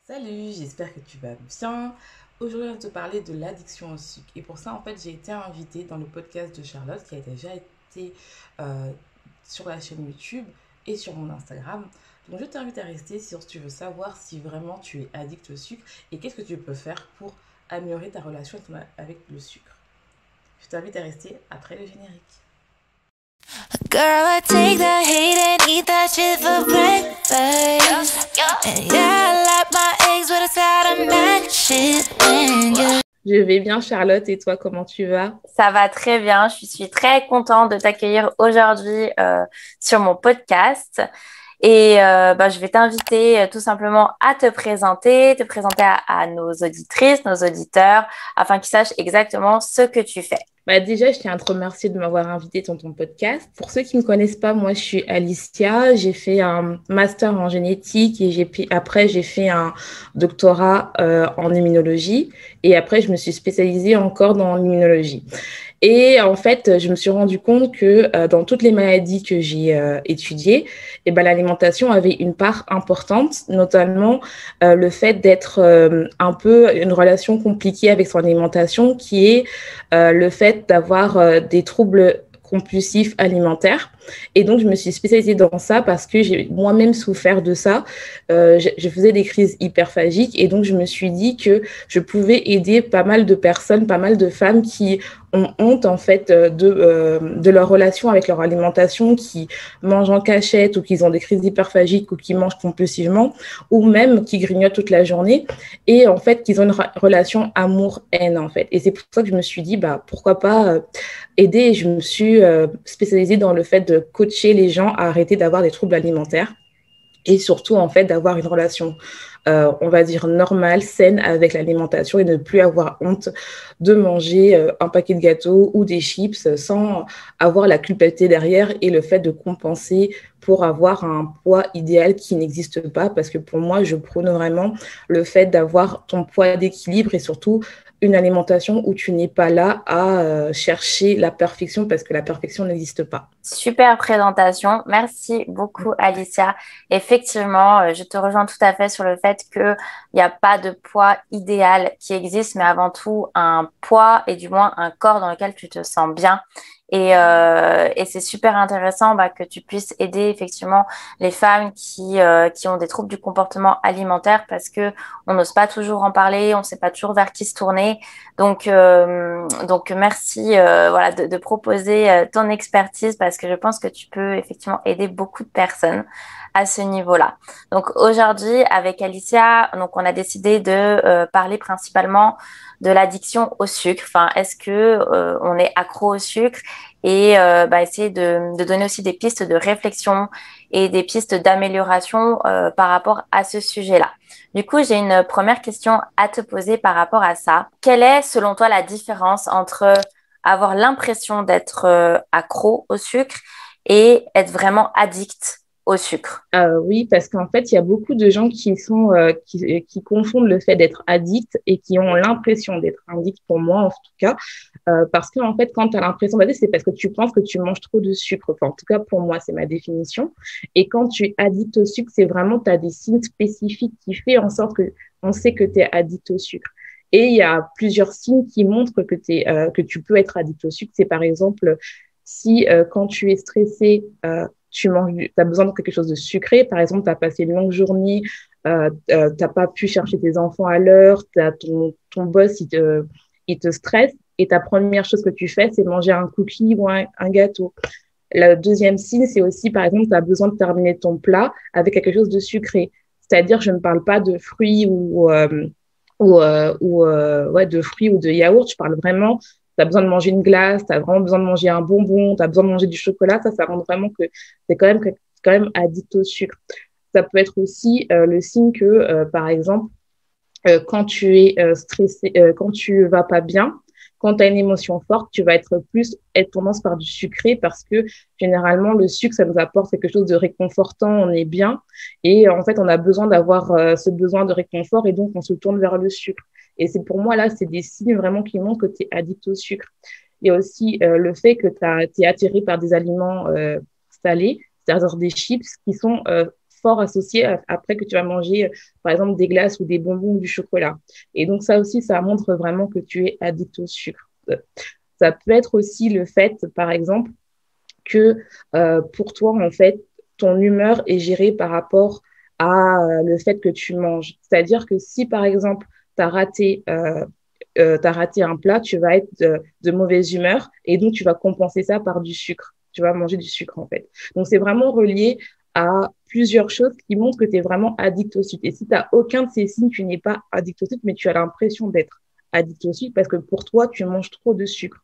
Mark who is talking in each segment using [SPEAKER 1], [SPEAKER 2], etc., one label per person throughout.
[SPEAKER 1] Salut, j'espère que tu vas bien. Aujourd'hui, on va te parler de l'addiction au sucre. Et pour ça, en fait, j'ai été invitée dans le podcast de Charlotte qui a déjà été euh, sur la chaîne YouTube et sur mon Instagram. Donc, je t'invite à rester si tu veux savoir si vraiment tu es addict au sucre et qu'est-ce que tu peux faire pour améliorer ta relation avec le sucre. Je t'invite à rester après le générique.
[SPEAKER 2] Girl, I take that hate and eat that shit for breakfast. And yeah, I like my eggs with a side of mac shit. And yeah.
[SPEAKER 1] Je vais bien, Charlotte, et toi, comment tu vas?
[SPEAKER 3] Ça va très bien. Je suis très contente de t'accueillir aujourd'hui sur mon podcast. Je vais t'inviter tout simplement à te présenter à nos auditrices, nos auditeurs, afin qu'ils sachent exactement ce que tu fais.
[SPEAKER 1] Déjà, je tiens à te remercier de m'avoir invitée dans ton podcast. Pour ceux qui ne me connaissent pas, moi, je suis Alicia. J'ai fait un master en génétique et après, j'ai fait un doctorat en immunologie. Et après, je me suis spécialisée encore dans l'immunologie. Et en fait, je me suis rendu compte que dans toutes les maladies que j'ai étudiées, l'alimentation avait une part importante, notamment le fait d'être un peu une relation compliquée avec son alimentation, qui est le fait d'avoir des troubles compulsifs alimentaires. Et donc, je me suis spécialisée dans ça parce que j'ai moi-même souffert de ça. Je faisais des crises hyperphagiques et donc je me suis dit que je pouvais aider pas mal de personnes, pas mal de femmes qui ont honte en fait de leur relation avec leur alimentation, qui mangent en cachette ou qui ont des crises hyperphagiques ou qui mangent compulsivement ou même qui grignotent toute la journée et en fait qu'ils ont une relation amour-haine en fait. Et c'est pour ça que je me suis dit pourquoi pas aider, et je me suis spécialisée dans le fait de coacher les gens à arrêter d'avoir des troubles alimentaires et surtout en fait d'avoir une relation on va dire normale, saine avec l'alimentation et ne plus avoir honte de manger un paquet de gâteaux ou des chips sans avoir la culpabilité derrière et le fait de compenser pour avoir un poids idéal qui n'existe pas, parce que pour moi, je prône vraiment le fait d'avoir ton poids d'équilibre et surtout une alimentation où tu n'es pas là à chercher la perfection, parce que la perfection n'existe pas.
[SPEAKER 3] Super présentation. Merci beaucoup, Alicia. Effectivement, je te rejoins tout à fait sur le fait qu'il n'y a pas de poids idéal qui existe, mais avant tout un poids et du moins un corps dans lequel tu te sens bien. Et c'est super intéressant que tu puisses aider effectivement les femmes qui ont des troubles du comportement alimentaire, parce que on n'ose pas toujours en parler, on ne sait pas toujours vers qui se tourner. Donc merci de proposer ton expertise, parce que je pense que tu peux effectivement aider beaucoup de personnes à ce niveau-là. Donc aujourd'hui, avec Alicia, donc on a décidé de parler principalement de l'addiction au sucre. Enfin, est-ce que on est accro au sucre, et essayer de donner aussi des pistes de réflexion et des pistes d'amélioration par rapport à ce sujet-là. Du coup, j'ai une première question à te poser par rapport à ça. Quelle est, selon toi, la différence entre avoir l'impression d'être accro au sucre et être vraiment addict au sucre?
[SPEAKER 1] Oui, parce qu'en fait, il y a beaucoup de gens qui confondent le fait d'être addict et qui ont l'impression d'être addict, pour moi en tout cas, parce que en fait, quand tu as l'impression d'être addict, c'est parce que tu penses que tu manges trop de sucre. Enfin, en tout cas, pour moi, c'est ma définition. Et quand tu es addict au sucre, c'est vraiment, tu as des signes spécifiques qui font en sorte que on sait que tu es addict au sucre. Et il y a plusieurs signes qui montrent que tu peux être addict au sucre. C'est par exemple, si quand tu es stressé, tu as besoin de quelque chose de sucré. Par exemple, tu as passé une longue journée, t'as pas pu chercher tes enfants à l'heure, ton boss, il te stresse, et ta première chose que tu fais, c'est manger un cookie ou un gâteau. Le deuxième signe, c'est aussi, par exemple, tu as besoin de terminer ton plat avec quelque chose de sucré. C'est-à-dire, je ne parle pas de fruits ou de fruits ou de yaourt. Je parle vraiment, tu as besoin de manger une glace, tu as vraiment besoin de manger un bonbon, tu as besoin de manger du chocolat. Ça rend vraiment que c'est quand même addict au sucre. Ça peut être aussi le signe que, par exemple, quand tu es stressé, quand tu vas pas bien, quand tu as une émotion forte, tu vas être tendance par du sucré, parce que généralement, le sucre, ça nous apporte quelque chose de réconfortant, on est bien. Et en fait, on a besoin d'avoir ce besoin de réconfort, et donc on se tourne vers le sucre. Et c'est pour moi, là, c'est des signes vraiment qui montrent que tu es addict au sucre. Il y a aussi le fait que tu es attiré par des aliments salés, c'est-à-dire des chips qui sont fort associé après que tu vas manger, par exemple, des glaces ou des bonbons ou du chocolat. Et donc, ça aussi, ça montre vraiment que tu es addict au sucre. Ça peut être aussi le fait, par exemple, que pour toi, en fait, ton humeur est gérée par rapport à le fait que tu manges. C'est-à-dire que si, par exemple, tu as t'as raté un plat, tu vas être de mauvaise humeur et donc tu vas compenser ça par du sucre. Tu vas manger du sucre, en fait. Donc, c'est vraiment relié à plusieurs choses qui montrent que tu es vraiment addict au sucre. Et si tu n'as aucun de ces signes, tu n'es pas addict au sucre, mais tu as l'impression d'être addict au sucre parce que pour toi, tu manges trop de sucre.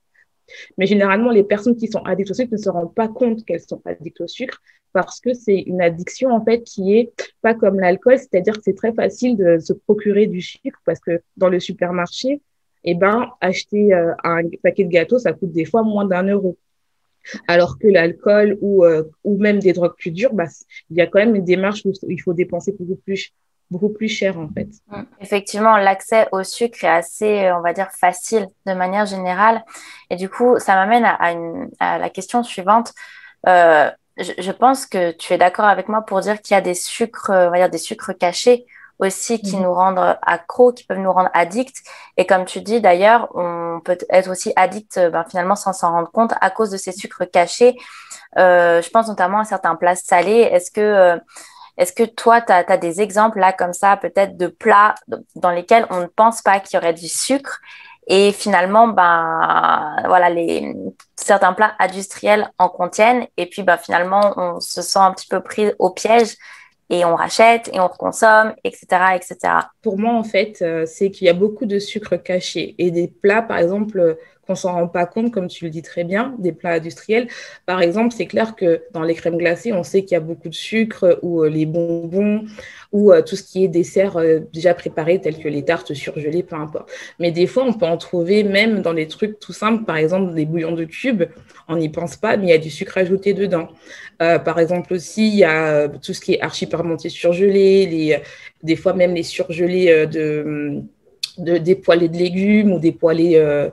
[SPEAKER 1] Mais généralement, les personnes qui sont addictes au sucre ne se rendent pas compte qu'elles sont addictes au sucre parce que c'est une addiction, en fait, qui est pas comme l'alcool, c'est-à-dire que c'est très facile de se procurer du sucre parce que dans le supermarché, eh ben, acheter un paquet de gâteaux, ça coûte des fois moins d'1 euro. Alors que l'alcool ou même des drogues plus dures, bah, il y a quand même une démarche où il faut dépenser beaucoup plus cher, en fait.
[SPEAKER 3] Effectivement, l'accès au sucre est assez, on va dire, facile de manière générale. Et du coup, ça m'amène à la question suivante. Je pense que tu es d'accord avec moi pour dire qu'il y a des sucres, on va dire des sucres cachés aussi qui nous rendent accros, qui peuvent nous rendre addicts. Et comme tu dis d'ailleurs, on peut être aussi addict finalement sans s'en rendre compte à cause de ces sucres cachés. Je pense notamment à certains plats salés. Est-ce que toi, tu as des exemples là comme ça, peut-être de plats dans lesquels on ne pense pas qu'il y aurait du sucre et finalement, voilà, certains plats industriels en contiennent et puis finalement, on se sent un petit peu pris au piège et on rachète et on reconsomme, etc., etc.
[SPEAKER 1] Pour moi, en fait, c'est qu'il y a beaucoup de sucre caché et des plats, par exemple, qu'on s'en rend pas compte, comme tu le dis très bien, des plats industriels. Par exemple, c'est clair que dans les crèmes glacées, on sait qu'il y a beaucoup de sucre ou les bonbons ou tout ce qui est dessert déjà préparé, tels que les tartes surgelées, peu importe. Mais des fois, on peut en trouver même dans les trucs tout simples, par exemple, des bouillons de cubes. On n'y pense pas, mais il y a du sucre ajouté dedans. Par exemple aussi, il y a tout ce qui est archi parmentier surgelé, des fois même les surgelés des poêlés de légumes ou des poêlés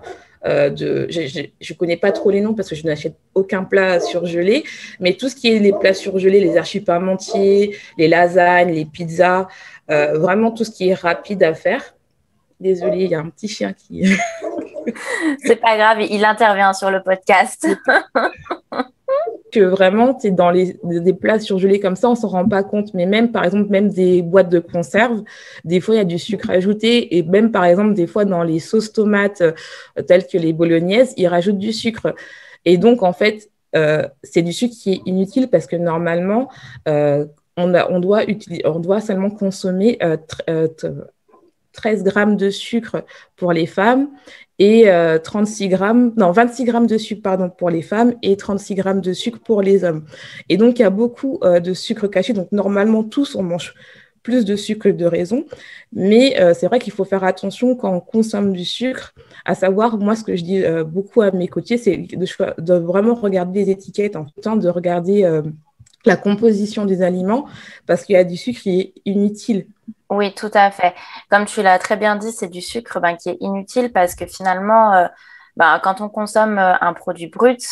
[SPEAKER 1] je connais pas trop les noms parce que je n'achète aucun plat surgelé, mais tout ce qui est les plats surgelés, les archi parmentiers, les lasagnes, les pizzas, vraiment tout ce qui est rapide à faire. Désolée, il y a un petit chien qui...
[SPEAKER 3] C'est pas grave, il intervient sur le podcast.
[SPEAKER 1] Que vraiment, tu es dans des plats surgelés comme ça, on s'en rend pas compte. Mais même, par exemple, même des boîtes de conserve, des fois, il y a du sucre ajouté. Et même, par exemple, des fois, dans les sauces tomates, telles que les bolognaises, ils rajoutent du sucre. Et donc, en fait, c'est du sucre qui est inutile parce que normalement, on doit seulement consommer 13 grammes de sucre pour les femmes et 26 grammes de sucre pardon, pour les femmes et 36 grammes de sucre pour les hommes. Et donc, il y a beaucoup de sucre caché. Donc, normalement, tous, on mange plus de sucre que de raison. Mais c'est vrai qu'il faut faire attention quand on consomme du sucre. À savoir, moi, ce que je dis beaucoup à mes coachés, c'est de vraiment regarder les étiquettes, en temps de regarder la composition des aliments parce qu'il y a du sucre qui est inutile.
[SPEAKER 3] Oui, tout à fait. Comme tu l'as très bien dit, c'est du sucre qui est inutile parce que finalement, quand on consomme un produit brut,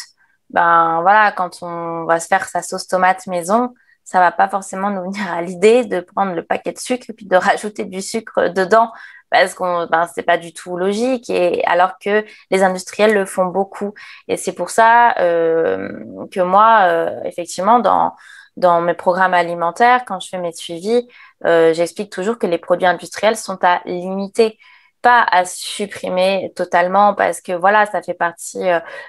[SPEAKER 3] voilà, quand on va se faire sa sauce tomate maison, ça va pas forcément nous venir à l'idée de prendre le paquet de sucre et puis de rajouter du sucre dedans parce qu'on c'est pas du tout logique et alors que les industriels le font beaucoup. Et c'est pour ça que moi, effectivement, dans mes programmes alimentaires, quand je fais mes suivis, j'explique toujours que les produits industriels sont à limiter, pas à supprimer totalement parce que voilà, ça fait partie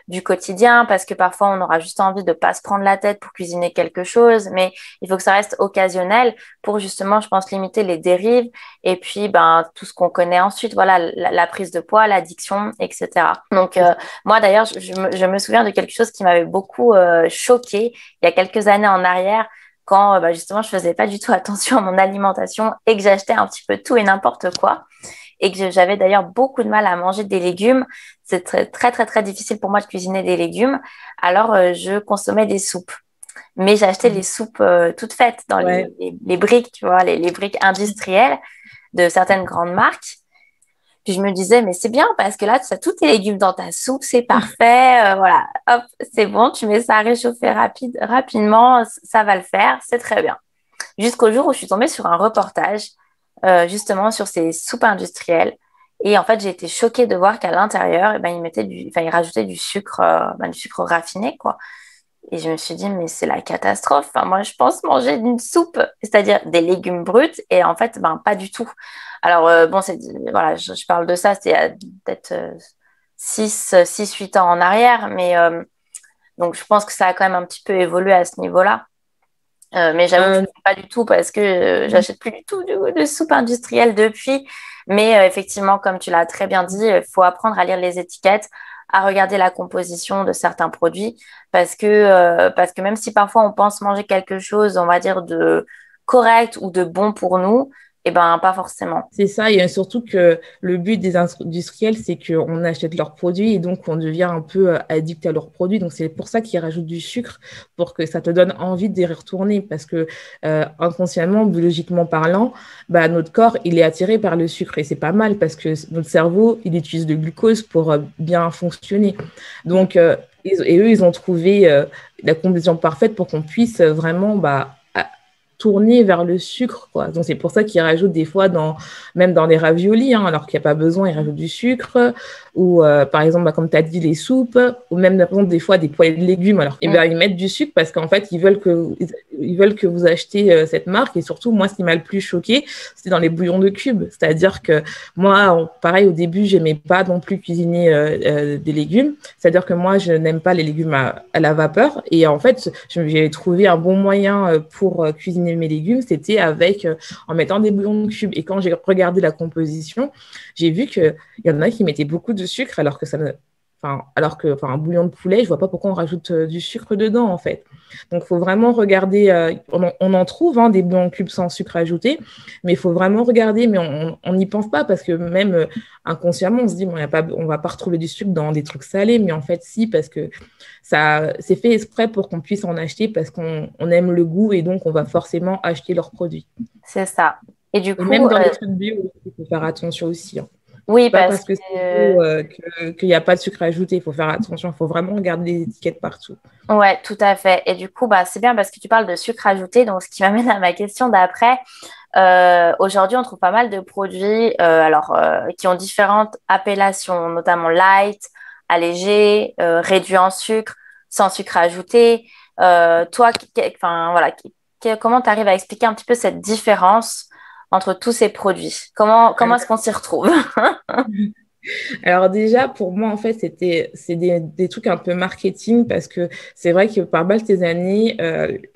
[SPEAKER 3] du quotidien, parce que parfois on aura juste envie de pas se prendre la tête pour cuisiner quelque chose, mais il faut que ça reste occasionnel pour justement, je pense, limiter les dérives et puis tout ce qu'on connaît ensuite, voilà, la prise de poids, l'addiction, etc. Donc moi d'ailleurs, je me souviens de quelque chose qui m'avait beaucoup choquée il y a quelques années en arrière quand justement je faisais pas du tout attention à mon alimentation et que j'achetais un petit peu tout et n'importe quoi et que j'avais d'ailleurs beaucoup de mal à manger des légumes. C'est très, très, très, très difficile pour moi de cuisiner des légumes. Alors, je consommais des soupes. Mais j'achetais les soupes toutes faites dans les briques, tu vois, les briques industrielles de certaines grandes marques. Puis je me disais, mais c'est bien parce que là, tu as tous tes légumes dans ta soupe, c'est parfait. Voilà, hop, c'est bon, tu mets ça à réchauffer rapidement, ça va le faire, c'est très bien. jusqu'au jour où je suis tombée sur un reportage justement sur ces soupes industrielles. Et en fait, j'ai été choquée de voir qu'à l'intérieur, eh ben, ils rajoutaient du sucre raffiné, quoi. Et je me suis dit, mais c'est la catastrophe. Enfin, moi, je pense manger une soupe, c'est-à-dire des légumes bruts, et en fait, ben, pas du tout. Alors, bon, voilà, je parle de ça, c'était peut-être 6-8 ans en arrière, mais donc je pense que ça a quand même un petit peu évolué à ce niveau-là. Mais j'avoue que je ne fais pas du tout parce que j'achète plus du tout de soupe industrielle depuis. Mais effectivement, comme tu l'as très bien dit, il faut apprendre à lire les étiquettes, à regarder la composition de certains produits parce que même si parfois on pense manger quelque chose, on va dire, de correct ou de bon pour nous, eh ben, pas forcément.
[SPEAKER 1] C'est ça, et surtout que le but des industriels, c'est qu'on achète leurs produits et donc on devient un peu addict à leurs produits. Donc c'est pour ça qu'ils rajoutent du sucre, pour que ça te donne envie d'y retourner. Parce que inconsciemment, biologiquement parlant, bah, notre corps, il est attiré par le sucre. Et c'est pas mal parce que notre cerveau, il utilise le glucose pour bien fonctionner. Donc, et eux, ils ont trouvé la combinaison parfaite pour qu'on puisse vraiment... tourner vers le sucre, quoi. Donc, c'est pour ça qu'ils rajoutent des fois, même dans les raviolis, hein, alors qu'il n'y a pas besoin, ils rajoutent du sucre. Ou, par exemple, comme tu as dit, les soupes, ou même, par exemple, des fois, des poêlées de légumes. Alors, ils mettent du sucre parce qu'en fait, ils veulent que vous achetiez cette marque. Et surtout, moi, ce qui m'a le plus choqué, c'est dans les bouillons de cubes. C'est-à-dire que moi, pareil, au début, je n'aimais pas non plus cuisiner des légumes. C'est-à-dire que moi, je n'aime pas les légumes à la vapeur. Et en fait, j'ai trouvé un bon moyen pour cuisiner mes légumes, c'était en mettant des bouillons de cubes. Et quand j'ai regardé la composition, j'ai vu qu'il y en a qui mettaient beaucoup de sucre alors que un bouillon de poulet, je vois pas pourquoi on rajoute du sucre dedans en fait. Donc il faut vraiment regarder, on en trouve des bouillons de cubes sans sucre ajouté, mais il faut vraiment regarder, mais on n'y pense pas parce que même inconsciemment on se dit on va pas retrouver du sucre dans des trucs salés, mais en fait si, parce que ça c'est fait exprès pour qu'on puisse en acheter parce qu'on aime le goût et donc on va forcément acheter leurs produits.
[SPEAKER 3] C'est ça. Et du coup,
[SPEAKER 1] même dans les trucs bio, il faut faire attention aussi.
[SPEAKER 3] Oui,
[SPEAKER 1] pas parce que c'est beau qu'il n'y a pas de sucre ajouté. Il faut faire attention. Il faut vraiment regarder les étiquettes partout.
[SPEAKER 3] Ouais, tout à fait. Et du coup, c'est bien parce que tu parles de sucre ajouté. Donc, ce qui m'amène à ma question d'après. Aujourd'hui, on trouve pas mal de produits qui ont différentes appellations, notamment light, allégé, réduit en sucre, sans sucre ajouté. Toi, comment tu arrives à expliquer un petit peu cette différence entre tous ces produits? Comment est-ce qu'on s'y retrouve?
[SPEAKER 1] Alors déjà, pour moi, en fait, c'est des trucs un peu marketing parce que c'est vrai que par balle ces années,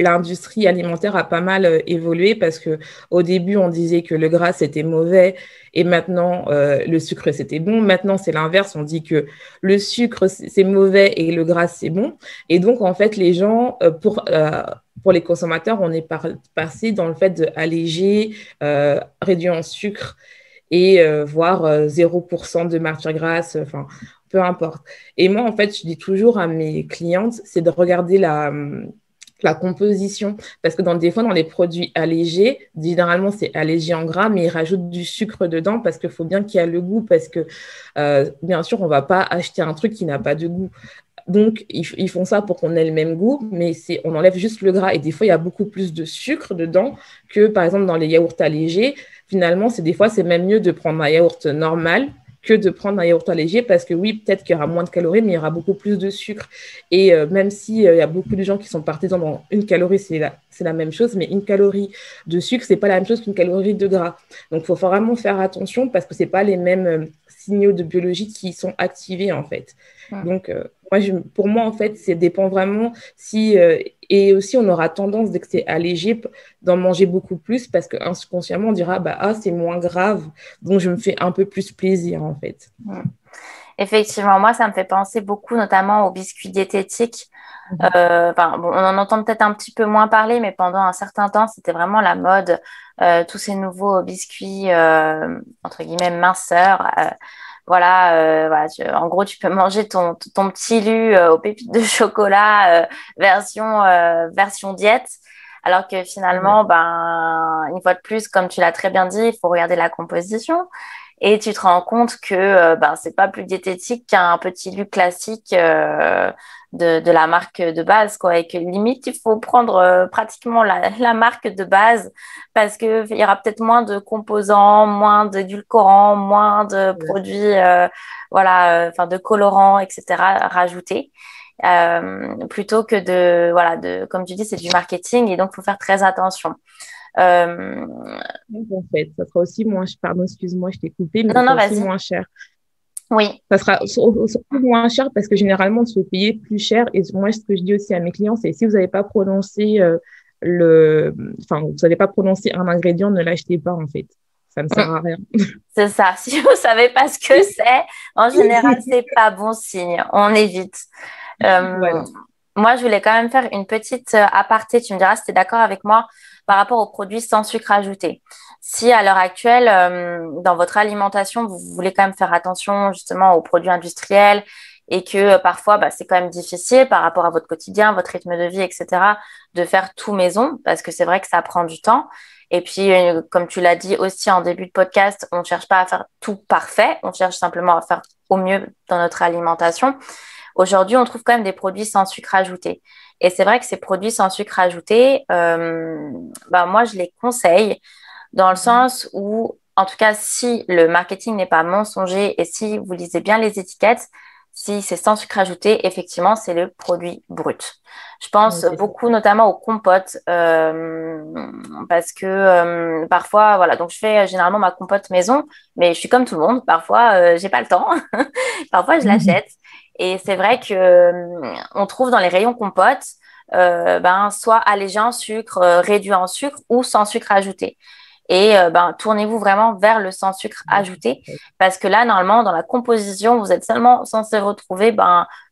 [SPEAKER 1] l'industrie alimentaire a pas mal évolué parce que au début, on disait que le gras, c'était mauvais et maintenant, le sucre, c'était bon. Maintenant, c'est l'inverse. On dit que le sucre, c'est mauvais et le gras, c'est bon. Et donc, en fait, les gens, pour les consommateurs, on est passé dans le fait d'alléger, réduire en sucre et voire 0% de matière grasse, enfin, peu importe. Et moi, en fait, je dis toujours à mes clientes, c'est de regarder la composition. Parce que des fois, dans les produits allégés, généralement, c'est allégé en gras, mais ils rajoutent du sucre dedans parce qu'il faut bien qu'il y ait le goût. Parce que, bien sûr, on ne va pas acheter un truc qui n'a pas de goût. Donc, ils font ça pour qu'on ait le même goût, mais on enlève juste le gras. Et des fois, il y a beaucoup plus de sucre dedans que, par exemple, dans les yaourts allégés. Finalement, des fois, c'est même mieux de prendre un yaourt normal que de prendre un yaourt allégé parce que oui, peut-être qu'il y aura moins de calories, mais il y aura beaucoup plus de sucre. Et même s'il y a beaucoup de gens qui sont partisans dans une calorie, c'est la même chose, mais une calorie de sucre, c'est pas la même chose qu'une calorie de gras. Donc, il faut vraiment faire attention parce que c'est pas les mêmes signaux de biologie qui sont activés, en fait. Donc, pour moi, en fait, ça dépend vraiment et aussi, on aura tendance, dès que c'est allégé, d'en manger beaucoup plus parce qu'inconsciemment, on dira, c'est moins grave, donc je me fais un peu plus plaisir, en fait.
[SPEAKER 3] Effectivement, moi, ça me fait penser beaucoup, notamment aux biscuits diététiques. On en entend peut-être un petit peu moins parler, mais pendant un certain temps, c'était vraiment la mode. Tous ces nouveaux biscuits, entre guillemets, minceurs. En gros, tu peux manger ton petit lu aux pépites de chocolat version diète. Alors que finalement, une fois de plus, comme tu l'as très bien dit, il faut regarder la composition. et tu te rends compte que c'est pas plus diététique qu'un petit lu classique de la marque de base, quoi, et que limite, il faut prendre pratiquement la marque de base parce qu'il y aura peut-être moins de composants, moins d'édulcorants, moins de produits, de colorants, etc., rajoutés. Plutôt que comme tu dis, c'est du marketing et donc il faut faire très attention.
[SPEAKER 1] En fait, ça sera aussi moins cher. Pardon, excuse-moi, je t'ai coupé, mais ça
[SPEAKER 3] Non,
[SPEAKER 1] sera aussi
[SPEAKER 3] vas-y.
[SPEAKER 1] moins cher.
[SPEAKER 3] Oui.
[SPEAKER 1] Ça sera surtout moins cher parce que généralement, on se fait payer plus cher. Et moi, ce que je dis aussi à mes clients, c'est si vous n'avez pas prononcé vous n'avez pas prononcé un ingrédient, ne l'achetez pas, en fait. Ça ne sert à rien.
[SPEAKER 3] C'est ça. Si vous savez pas ce que c'est, en général, c'est pas bon signe. On évite.
[SPEAKER 1] Voilà.
[SPEAKER 3] Moi, je voulais quand même faire une petite aparté. Tu me diras si tu es d'accord avec moi par rapport aux produits sans sucre ajouté. Si à l'heure actuelle, dans votre alimentation, vous voulez quand même faire attention justement aux produits industriels et que parfois, c'est quand même difficile par rapport à votre quotidien, votre rythme de vie, etc., de faire tout maison parce que c'est vrai que ça prend du temps. Et puis, comme tu l'as dit aussi en début de podcast, on ne cherche pas à faire tout parfait, on cherche simplement à faire au mieux dans notre alimentation. Aujourd'hui, on trouve quand même des produits sans sucre ajouté. Et c'est vrai que ces produits sans sucre ajouté, moi, je les conseille dans le sens où, en tout cas, si le marketing n'est pas mensonger et si vous lisez bien les étiquettes, si c'est sans sucre ajouté, effectivement, c'est le produit brut. Je pense beaucoup notamment aux compotes parce que parfois, voilà, donc je fais généralement ma compote maison, mais je suis comme tout le monde. Parfois, j'ai pas le temps. Parfois, je l'achète. Et c'est vrai que on trouve dans les rayons compotes soit allégé en sucre, réduit en sucre ou sans sucre ajouté. Et tournez-vous vraiment vers le sans sucre ajouté parce que là, normalement, dans la composition, vous êtes seulement censé retrouver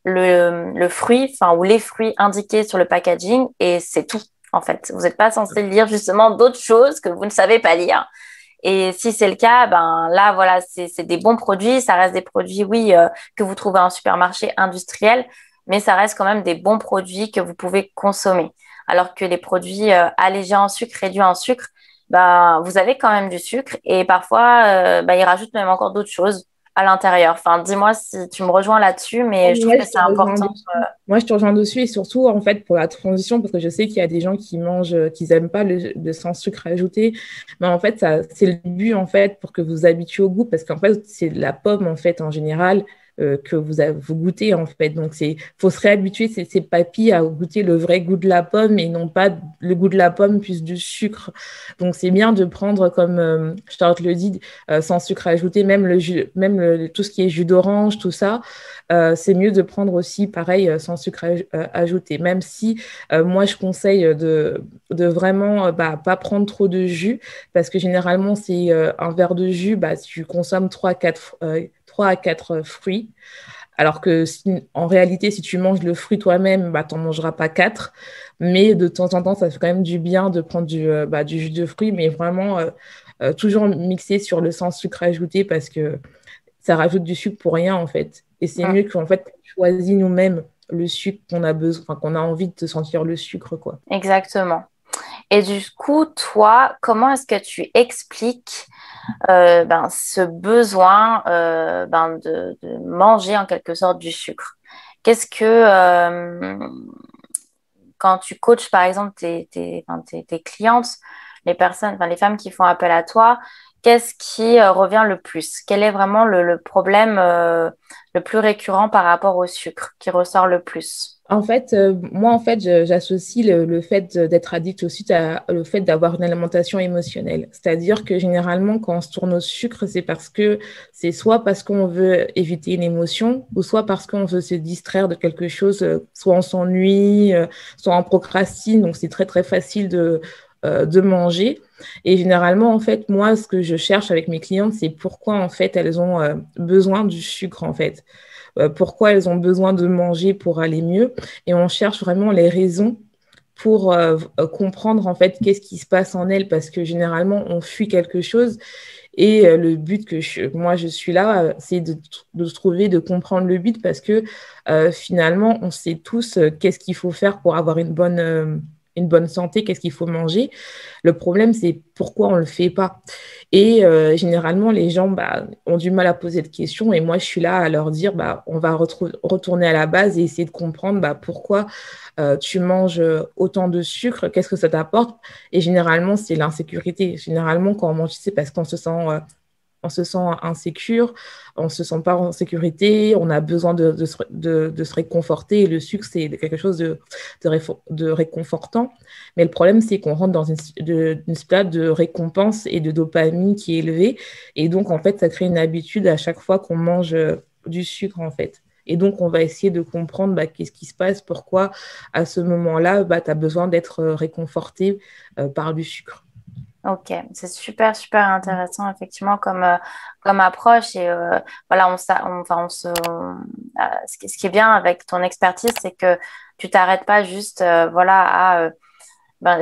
[SPEAKER 3] le fruit, ou les fruits indiqués sur le packaging et c'est tout, en fait. Vous n'êtes pas censé lire justement d'autres choses que vous ne savez pas lire. Et si c'est le cas, là, voilà, c'est des bons produits. Ça reste des produits, oui, que vous trouvez en supermarché industriel, mais ça reste quand même des bons produits que vous pouvez consommer. Alors que les produits allégés en sucre, réduits en sucre, vous avez quand même du sucre et parfois, ils rajoutent même encore d'autres choses à l'intérieur. Enfin, dis-moi si tu me rejoins là-dessus, mais je trouve que c'est important.
[SPEAKER 1] Moi, je te rejoins dessus et surtout, en fait, pour la transition, parce que je sais qu'il y a des gens qui mangent, qui n'aiment pas le sans sucre ajouté, mais en fait, c'est le but, en fait, pour que vous vous habituez au goût, parce qu'en fait, c'est de la pomme, en fait, en général, que vous goûtez, en fait. Donc, faut se réhabituer, ces papilles, à goûter le vrai goût de la pomme et non pas le goût de la pomme plus du sucre. Donc, c'est bien de prendre, comme je te le dis, sans sucre ajouté, même tout ce qui est jus d'orange, tout ça. C'est mieux de prendre aussi, pareil, sans sucre ajouté. Même si moi, je conseille de vraiment pas prendre trop de jus, parce que généralement, c'est un verre de jus, tu consommes 3 à 4 fruits. Alors que en réalité, si tu manges le fruit toi-même, tu n'en mangeras pas 4. Mais de temps en temps, ça fait quand même du bien de prendre du jus de fruits, mais vraiment toujours mixer sur le sans sucre ajouté parce que ça rajoute du sucre pour rien, en fait. Et c'est mieux qu'en fait, on choisit nous-mêmes le sucre qu'on a besoin, qu'on a envie de sentir le sucre, quoi.
[SPEAKER 3] Exactement. Et du coup, toi, comment est-ce que tu expliques ce besoin de manger en quelque sorte du sucre? Qu'est-ce que, quand tu coaches par exemple tes clientes, les femmes qui font appel à toi, qu'est-ce qui revient le plus? Quel est vraiment le problème le plus récurrent par rapport au sucre qui ressort le plus?
[SPEAKER 1] En fait, moi, en fait, j'associe le fait d'être addict aussi le fait d'avoir une alimentation émotionnelle. C'est-à-dire que généralement, quand on se tourne au sucre, c'est soit parce qu'on veut éviter une émotion, ou soit parce qu'on veut se distraire de quelque chose, soit on s'ennuie, soit on procrastine. Donc, c'est très, très facile de manger. Et généralement, en fait, moi, ce que je cherche avec mes clientes, c'est pourquoi, en fait, elles ont besoin du sucre, en fait. Pourquoi elles ont besoin de manger pour aller mieux. Et on cherche vraiment les raisons pour comprendre en fait qu'est-ce qui se passe en elles parce que généralement on fuit quelque chose et le but que moi je suis là c'est de trouver, de comprendre le but parce que finalement on sait tous qu'est-ce qu'il faut faire pour avoir une bonne une bonne santé, qu'est-ce qu'il faut manger. Le problème, c'est pourquoi on ne le fait pas. Et généralement, les gens ont du mal à poser de questions. Et moi, je suis là à leur dire, on va retourner à la base et essayer de comprendre pourquoi tu manges autant de sucre, qu'est-ce que ça t'apporte. Et généralement, c'est l'insécurité. Généralement, quand on mange, c'est parce qu'on se sent on se sent insécure, on ne se sent pas en sécurité, on a besoin de se réconforter. Et le sucre, c'est quelque chose de réconfortant. Mais le problème, c'est qu'on rentre dans une spirale de récompense et de dopamine qui est élevée. Et donc, en fait, ça crée une habitude à chaque fois qu'on mange du sucre, en fait. Et donc, on va essayer de comprendre qu'est-ce qui se passe, pourquoi à ce moment-là, tu as besoin d'être réconforté par du sucre.
[SPEAKER 3] Ok, c'est super, super intéressant, effectivement, comme approche. Et voilà, ce qui est bien avec ton expertise, c'est que tu t'arrêtes pas juste voilà, à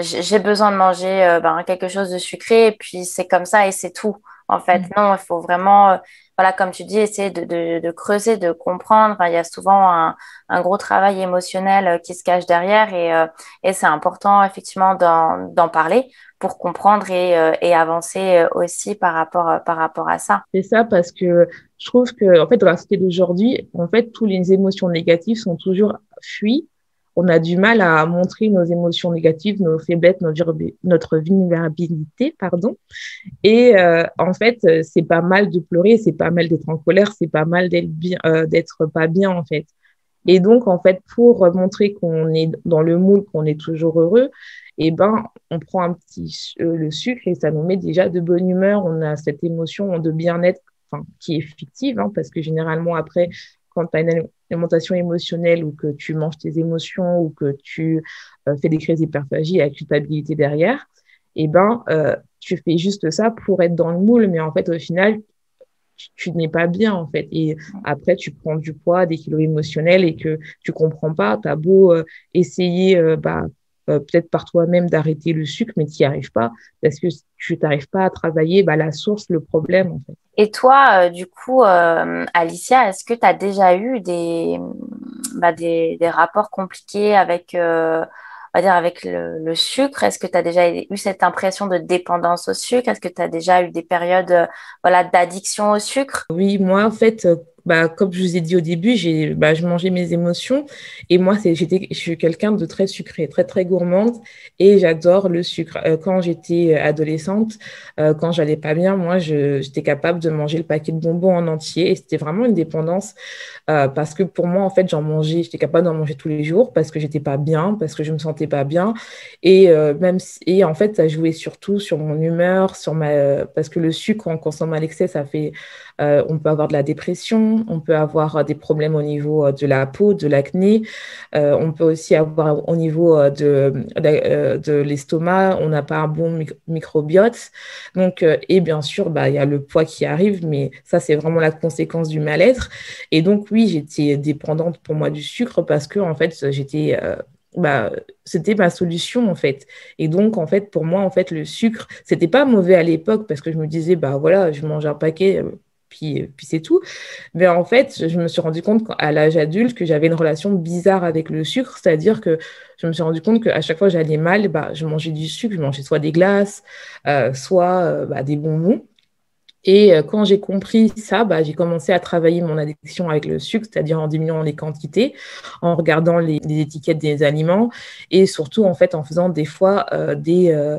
[SPEAKER 3] j'ai besoin de manger quelque chose de sucré, et puis c'est comme ça et c'est tout. En fait, non, il faut vraiment, voilà, comme tu dis, essayer de creuser, de comprendre. Enfin, il y a souvent un gros travail émotionnel qui se cache derrière et c'est important, effectivement, d'en parler pour comprendre et avancer aussi par rapport à ça.
[SPEAKER 1] C'est ça parce que je trouve que, en fait, dans la société d'aujourd'hui, en fait, toutes les émotions négatives sont toujours fuies. On a du mal à montrer nos émotions négatives, nos faiblesses, notre vulnérabilité, pardon. Et en fait, c'est pas mal de pleurer, c'est pas mal d'être en colère, c'est pas mal d'être pas bien, en fait. Et donc, en fait, pour montrer qu'on est dans le moule, qu'on est toujours heureux, on prend le sucre et ça nous met déjà de bonne humeur. On a cette émotion de bien-être, qui est fictive, parce que généralement, après, quand tu as une alimentation émotionnelle ou que tu manges tes émotions ou que tu fais des crises d'hyperphagie à culpabilité derrière, tu fais juste ça pour être dans le moule. Mais en fait, au final, tu n'es pas bien, en fait. Et après, tu prends du poids, des kilos émotionnels et que tu comprends pas. Tu as beau essayer, peut-être par toi-même d'arrêter le sucre, mais tu n'y arrives pas parce que tu n'arrives pas à travailler la source, le problème, en fait.
[SPEAKER 3] Et toi, du coup, Alicia, est-ce que tu as déjà eu des rapports compliqués avec, on va dire avec le sucre? Est-ce que tu as déjà eu cette impression de dépendance au sucre? Est-ce que tu as déjà eu des périodes voilà, d'addiction au sucre?
[SPEAKER 1] Oui, moi, en fait, comme je vous ai dit au début, je mangeais mes émotions et moi, je suis quelqu'un de très sucré, très, très gourmande et j'adore le sucre. Quand j'étais adolescente, quand j'allais pas bien, moi, j'étais capable de manger le paquet de bonbons en entier et c'était vraiment une dépendance parce que pour moi, en fait, j'étais capable d'en manger tous les jours parce que j'étais pas bien, parce que je me sentais pas bien et et en fait, ça jouait surtout sur mon humeur, parce que le sucre, quand on consomme à l'excès, on peut avoir de la dépression, on peut avoir des problèmes au niveau de la peau, de l'acné, on peut aussi avoir au niveau de l'estomac, on n'a pas un bon microbiote. Donc, et bien sûr, il y a le poids qui arrive, mais ça, c'est vraiment la conséquence du mal-être. Et donc, oui, j'étais dépendante pour moi du sucre parce que, en fait, c'était ma solution, en fait. Et donc, en fait, pour moi, en fait, le sucre, c'était pas mauvais à l'époque parce que je me disais, voilà, je mange un paquet, puis c'est tout. Mais en fait, je me suis rendu compte à l'âge adulte que j'avais une relation bizarre avec le sucre, c'est-à-dire que je me suis rendu compte qu'à chaque fois que j'allais mal, je mangeais du sucre, je mangeais soit des glaces, soit des bonbons. Et quand j'ai compris ça, j'ai commencé à travailler mon addiction avec le sucre, c'est-à-dire en diminuant les quantités, en regardant les étiquettes des aliments et surtout en fait en faisant des fois des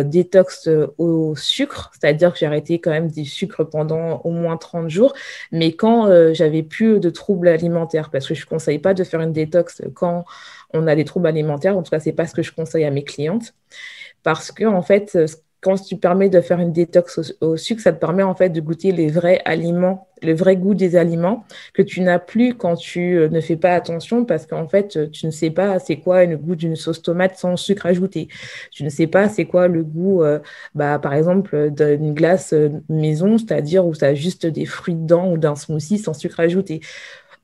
[SPEAKER 1] détox au sucre, c'est-à-dire que j'ai arrêté quand même des sucres pendant au moins 30 jours, mais quand j'avais plus de troubles alimentaires, parce que je ne conseille pas de faire une détox quand on a des troubles alimentaires, en tout cas, ce n'est pas ce que je conseille à mes clientes, parce que en fait, quand tu permets de faire une détox au sucre, ça te permet en fait de goûter les vrais aliments, le vrai goût des aliments que tu n'as plus quand tu ne fais pas attention parce qu'en fait, tu ne sais pas c'est quoi le goût d'une sauce tomate sans sucre ajouté. Tu ne sais pas c'est quoi le goût, par exemple, d'une glace maison, c'est-à-dire où tu as juste des fruits dedans ou d'un smoothie sans sucre ajouté.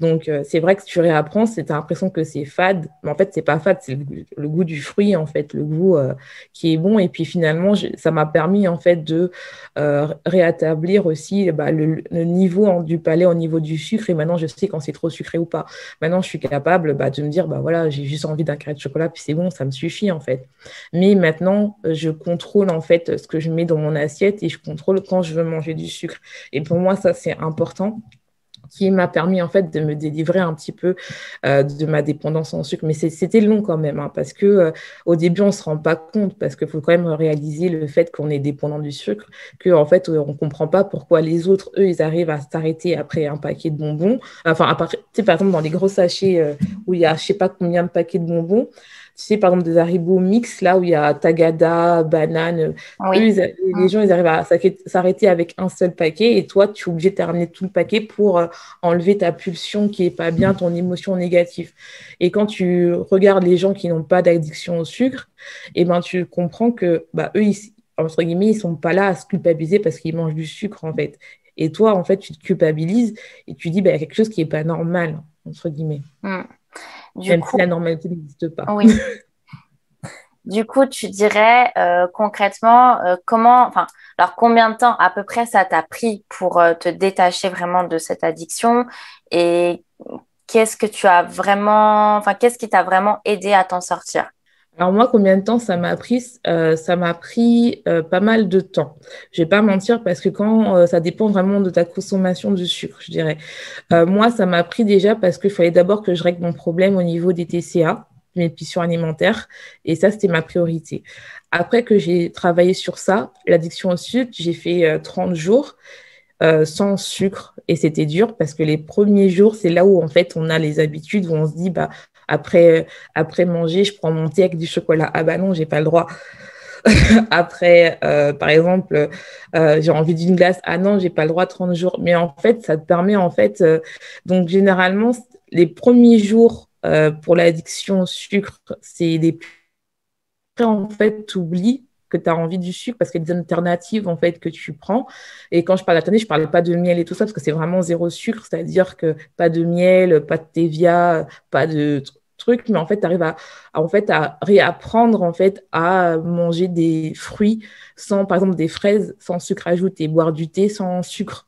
[SPEAKER 1] Donc, c'est vrai que tu réapprends, tu as l'impression que c'est fade, mais en fait, c'est pas fade, c'est le goût du fruit, en fait, le goût qui est bon. Et puis finalement, ça m'a permis, en fait, de rétablir aussi le niveau du palais au niveau du sucre. Et maintenant, je sais quand c'est trop sucré ou pas. Maintenant, je suis capable de me dire, voilà, j'ai juste envie d'un carré de chocolat, puis c'est bon, ça me suffit, en fait. Mais maintenant, je contrôle, en fait, ce que je mets dans mon assiette et je contrôle quand je veux manger du sucre. Et pour moi, ça, c'est important, qui m'a permis en fait de me délivrer un petit peu de ma dépendance en sucre. Mais c'était long quand même, hein, parce que au début, on ne se rend pas compte, parce qu'il faut quand même réaliser le fait qu'on est dépendant du sucre, qu'en fait, on ne comprend pas pourquoi les autres, eux, ils arrivent à s'arrêter après un paquet de bonbons. Enfin, par exemple, dans les gros sachets où il y a je ne sais pas combien de paquets de bonbons, tu sais, par exemple, des Haribo mix, là où il y a Tagada, banane,
[SPEAKER 3] Oui.
[SPEAKER 1] les gens, ils arrivent à s'arrêter avec un seul paquet et toi, tu es obligé de terminer tout le paquet pour enlever ta pulsion qui n'est pas bien, ton émotion négative. Et quand tu regardes les gens qui n'ont pas d'addiction au sucre, eh ben, tu comprends que eux, entre guillemets, ils ne sont pas là à se culpabiliser parce qu'ils mangent du sucre, en fait. Et toi, en fait, tu te culpabilises et tu dis, il y a quelque chose qui n'est pas normal, entre guillemets. Même si la normalité n'existe pas.
[SPEAKER 3] Oui. Du coup, tu dirais concrètement alors combien de temps à peu près ça t'a pris pour te détacher vraiment de cette addiction et qu'est-ce qui t'a vraiment aidé à t'en sortir?
[SPEAKER 1] Alors moi, combien de temps ça m'a pris? Ça m'a pris pas mal de temps. Je vais pas mentir parce que quand ça dépend vraiment de ta consommation de sucre, je dirais. Moi, ça m'a pris déjà parce qu'il fallait d'abord que je règle mon problème au niveau des TCA, mes pulsions alimentaires, et ça, c'était ma priorité. Après que j'ai travaillé sur ça, l'addiction au sucre, j'ai fait 30 jours sans sucre et c'était dur parce que les premiers jours, c'est là où en fait on a les habitudes où on se dit après manger, je prends mon thé avec du chocolat. Ah bah non, j'ai pas le droit. Après, par exemple, j'ai envie d'une glace. Ah non, j'ai pas le droit 30 jours. Mais en fait, ça te permet en fait. Donc généralement, les premiers jours pour l'addiction au sucre, c'est les après, en fait, tu oublies que tu as envie du sucre parce qu'il y a des alternatives en fait que tu prends. Et quand je parle d'alternatives, je ne parle pas de miel et tout ça parce que c'est vraiment zéro sucre, c'est-à-dire que pas de miel, pas de stevia, pas de trucs, mais en fait, tu arrives à réapprendre en fait à manger des fruits sans, par exemple, des fraises sans sucre ajouté, boire du thé sans sucre.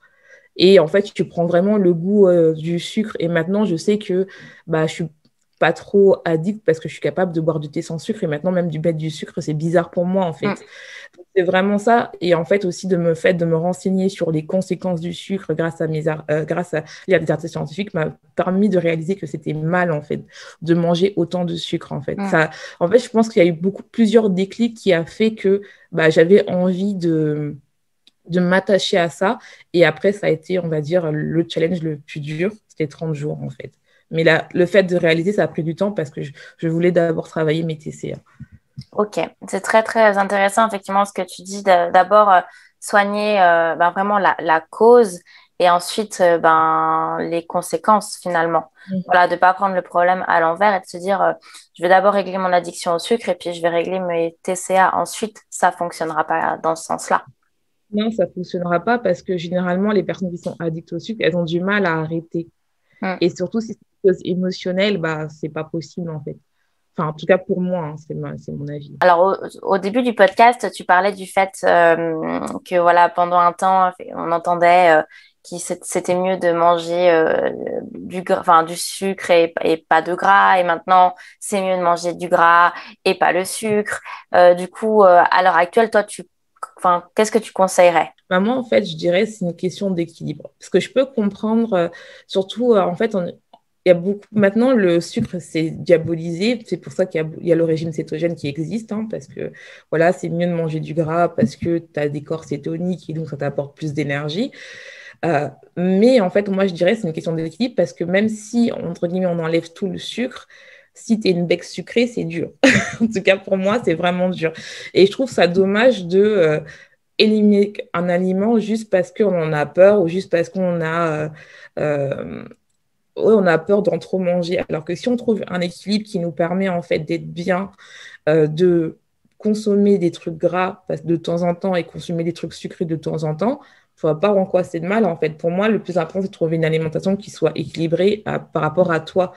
[SPEAKER 1] Et en fait, tu prends vraiment le goût du sucre. Et maintenant, je sais que je suis pas trop addict parce que je suis capable de boire du thé sans sucre. Et maintenant, même mettre du sucre, c'est bizarre pour moi, en fait. Donc, c'est vraiment ça. Et en fait, aussi de me renseigner sur les conséquences du sucre grâce à les articles scientifiques m'a permis de réaliser que c'était mal, en fait, de manger autant de sucre, en fait. En fait, je pense qu'il y a eu plusieurs déclics qui a fait que j'avais envie de m'attacher à ça. Et après, ça a été, on va dire, le challenge le plus dur. C'était 30 jours, en fait. Mais là, le fait de réaliser, ça a pris du temps parce que je voulais d'abord travailler mes TCA.
[SPEAKER 3] Ok, c'est très, très intéressant, effectivement, ce que tu dis. D'abord, soigner vraiment la cause et ensuite les conséquences, finalement. Voilà, de ne pas prendre le problème à l'envers et de se dire, je vais d'abord régler mon addiction au sucre et puis je vais régler mes TCA ensuite. Ça ne fonctionnera pas dans ce sens-là.
[SPEAKER 1] Non, ça ne fonctionnera pas parce que généralement, les personnes qui sont addictes au sucre, elles ont du mal à arrêter. Et surtout, si c'est une cause émotionnelle, ce n'est pas possible, en fait. Enfin, en tout cas, pour moi, hein, c'est mon avis.
[SPEAKER 3] Alors, au début du podcast, tu parlais du fait que, voilà, pendant un temps, on entendait que c'était mieux de manger du sucre et pas de gras. Et maintenant, c'est mieux de manger du gras et pas le sucre. Du coup, à l'heure actuelle, toi, qu'est-ce que tu conseillerais?
[SPEAKER 1] Moi, en fait, je dirais c'est une question d'équilibre. Parce que je peux comprendre, surtout, en fait, il y a beaucoup. Maintenant, le sucre, c'est diabolisé. C'est pour ça qu'il y a le régime cétogène qui existe, hein, parce que voilà, c'est mieux de manger du gras parce que tu as des corps cétoniques et donc ça t'apporte plus d'énergie. Mais en fait, moi, je dirais c'est une question d'équilibre parce que même si, entre guillemets, on enlève tout le sucre, si tu es une bec sucrée, c'est dur. En tout cas, pour moi, c'est vraiment dur. Et je trouve ça dommage de éliminer un aliment juste parce qu'on en a peur ou juste parce qu'on on a peur d'en trop manger. Alors que si on trouve un équilibre qui nous permet en fait d'être bien, de consommer des trucs gras de temps en temps et consommer des trucs sucrés de temps en temps, je vois pas en quoi c'est de mal, en fait. Pour moi, le plus important, c'est de trouver une alimentation qui soit équilibrée par rapport à toi.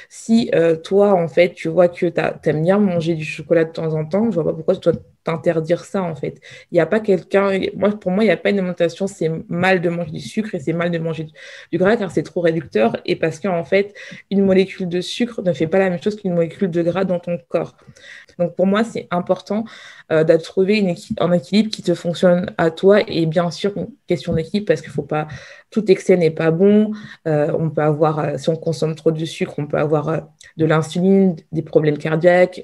[SPEAKER 1] Si toi, en fait, tu vois que tu aimes bien manger du chocolat de temps en temps, je vois pas pourquoi tu dois t'interdire ça, en fait. Il n'y a pas quelqu'un... Pour moi, il n'y a pas une alimentation, c'est mal de manger du sucre et c'est mal de manger du gras, car c'est trop réducteur et parce qu'en fait, une molécule de sucre ne fait pas la même chose qu'une molécule de gras dans ton corps. Donc, pour moi, c'est important de trouver un équilibre qui te fonctionne à toi. Et bien sûr, une question d'équilibre, parce qu'il faut pas... Tout excès n'est pas bon. On peut avoir, si on consomme trop de sucre, on peut avoir de l'insuline, des problèmes cardiaques.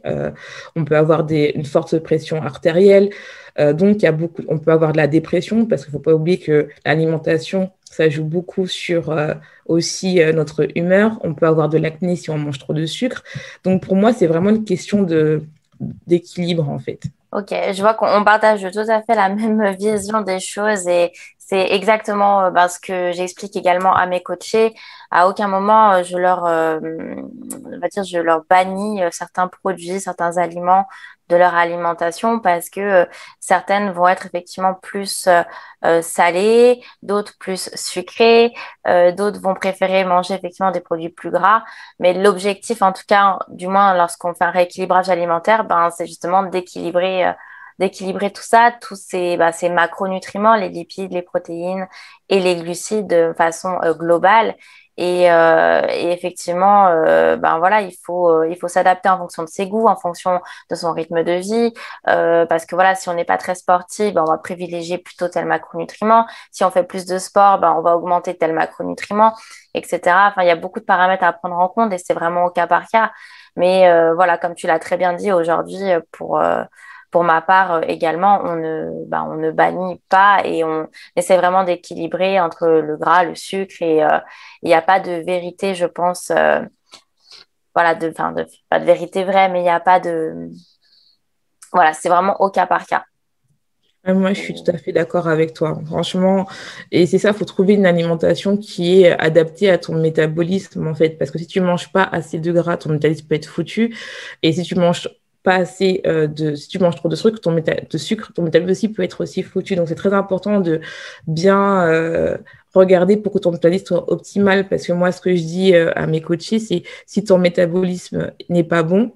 [SPEAKER 1] On peut avoir une forte pression artérielle. Donc, on peut avoir de la dépression, parce qu'il ne faut pas oublier que l'alimentation, ça joue beaucoup sur aussi notre humeur. On peut avoir de l'acné si on mange trop de sucre. Donc, pour moi, c'est vraiment une question d'équilibre, en fait.
[SPEAKER 3] Ok, je vois qu'on partage tout à fait la même vision des choses et c'est exactement ce que j'explique également à mes coachés. À aucun moment on va dire, je leur bannis certains produits, certains aliments de leur alimentation parce que certaines vont être effectivement plus salées, d'autres plus sucrées, d'autres vont préférer manger effectivement des produits plus gras. Mais l'objectif, en tout cas, du moins lorsqu'on fait un rééquilibrage alimentaire, c'est justement d'équilibrer tout ça, tous ces macronutriments, les lipides, les protéines et les glucides de façon globale. Et effectivement, voilà, il faut s'adapter en fonction de ses goûts, en fonction de son rythme de vie, parce que voilà, si on n'est pas très sportif, on va privilégier plutôt tel macronutriment. Si on fait plus de sport, on va augmenter tel macronutriment, etc. Enfin, il y a beaucoup de paramètres à prendre en compte et c'est vraiment au cas par cas. Mais voilà, comme tu l'as très bien dit aujourd'hui, pour ma part également, on ne bannit pas et on essaie vraiment d'équilibrer entre le gras, le sucre et il n'y a pas de vérité, je pense, voilà, pas de vérité vraie, mais il n'y a pas de... Voilà, c'est vraiment au cas par cas.
[SPEAKER 1] Moi, je suis tout à fait d'accord avec toi, franchement. Et c'est ça, il faut trouver une alimentation qui est adaptée à ton métabolisme, en fait. Parce que si tu manges pas assez de gras, ton métabolisme peut être foutu. Et si tu manges pas assez si tu manges trop de sucre, ton métabolisme aussi peut être aussi foutu. Donc, c'est très important de bien regarder pour que ton métabolisme soit optimal. Parce que moi, ce que je dis à mes coachés, c'est si ton métabolisme n'est pas bon,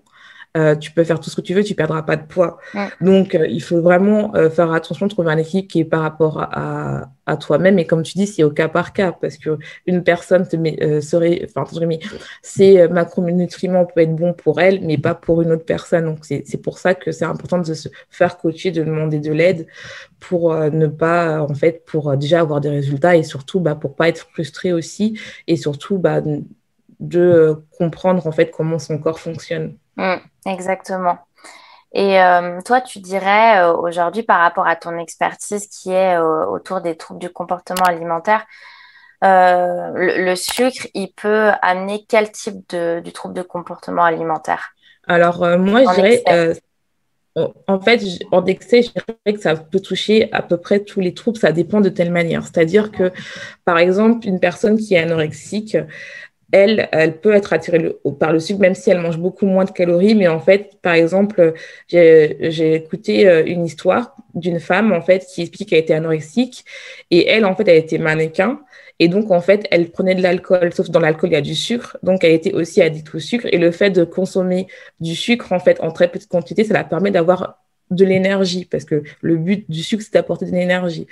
[SPEAKER 1] tu peux faire tout ce que tu veux, tu perdras pas de poids. Ouais. Donc, il faut vraiment faire attention, trouver un équilibre qui est par rapport à toi-même. Et comme tu dis, c'est au cas par cas parce qu'une personne ces macronutriments peuvent être bons pour elle, mais pas pour une autre personne. Donc, c'est pour ça que c'est important de se faire coacher, de demander de l'aide pour ne pas, en fait, pour déjà avoir des résultats et surtout pour pas être frustré aussi et surtout de comprendre en fait comment son corps fonctionne.
[SPEAKER 3] Exactement. Et toi, tu dirais aujourd'hui par rapport à ton expertise qui est autour des troubles du comportement alimentaire, le sucre, il peut amener quel type du trouble de comportement alimentaire?
[SPEAKER 1] Alors, moi, je dirais, en fait, en excès, je dirais que ça peut toucher à peu près tous les troubles, ça dépend de telle manière. C'est-à-dire que, par exemple, une personne qui est anorexique, elle peut être attirée par le sucre, même si elle mange beaucoup moins de calories. Mais en fait, par exemple, j'ai écouté une histoire d'une femme, en fait, qui explique qu'elle était anorexique. Et elle, en fait, elle était mannequin. Et donc, en fait, elle prenait de l'alcool, sauf dans l'alcool, il y a du sucre. Donc, elle était aussi addicte au sucre. Et le fait de consommer du sucre, en fait, en très petite quantité, ça la permet d'avoir de l'énergie, parce que le but du sucre, c'est d'apporter de l'énergie.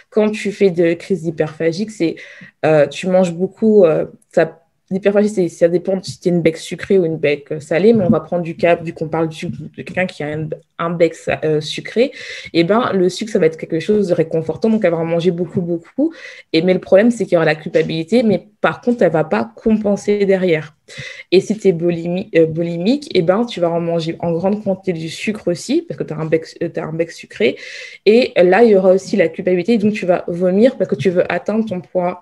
[SPEAKER 1] Quand tu fais de crise hyperphagique, tu manges beaucoup, l'hyperphagie, ça dépend si tu es une bec sucrée ou une bec salée, mais on va prendre du cas, vu qu'on parle de quelqu'un qui a un bec sucré, et le sucre, ça va être quelque chose de réconfortant, donc elle va en manger beaucoup, beaucoup. Mais le problème, c'est qu'il y aura la culpabilité, mais par contre, elle ne va pas compenser derrière. Et si tu es boulimique, tu vas en manger en grande quantité du sucre aussi, parce que tu as un bec sucré. Et là, il y aura aussi la culpabilité, donc tu vas vomir parce que tu veux atteindre ton poids